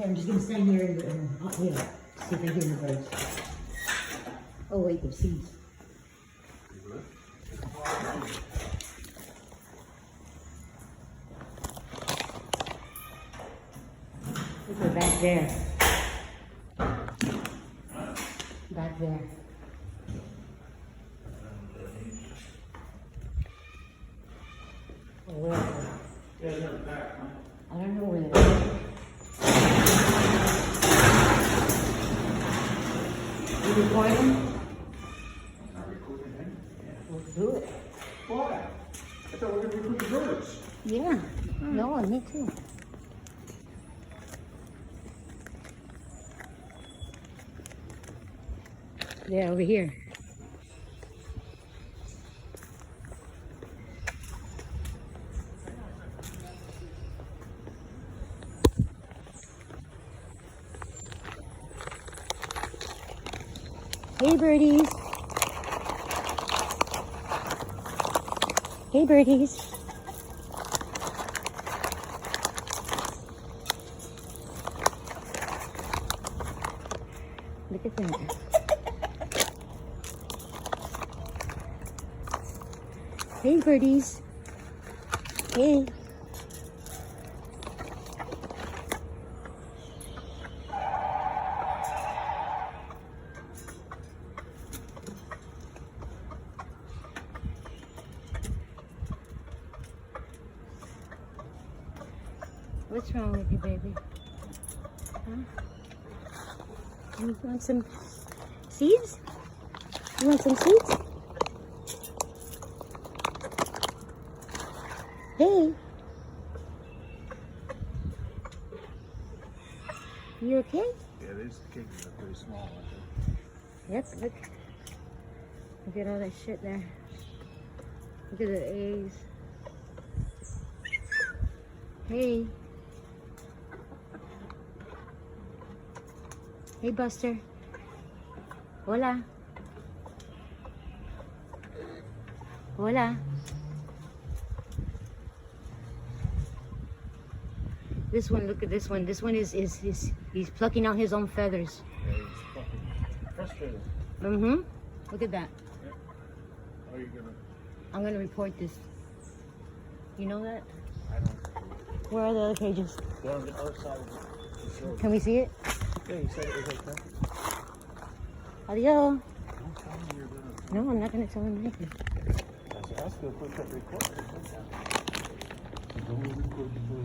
Okay, I'm just gonna stand here and up here. See if I hear the birds. Oh wait, there's seeds. They're back there. Back there. Oh, where are they? Yeah, they're back, huh? I don't know where they are. You recording? Not recording him? Yeah. Let's do it. Why? I thought we were going to record the birds. Yeah. No, me too. Yeah, over here. Hey birdies. Hey birdies. Look at that. Hey birdies. Hey. What's wrong with you, baby? Huh? You want some seeds? You want some seeds? Hey. You okay? Yeah, these kids are pretty small, aren't Yep, look. Look at all that shit there. Look at the eggs. Hey. Hey, Buster. Hola. Hola. This one, look at this one. This one is he's plucking out his own feathers. they? Yeah, he's fucking frustrated. Mm-hmm. Look at that. Yeah. How are you going to... I'm gonna report this. You know that? I don't... Where are the other cages? They're on the other side of the road. Can we see it? Yeah, you said it was okay. Adios. Don't tell me you're going to... No, I'm not gonna tell him anything. I said, I was going to put that recorder. Don't record the birds.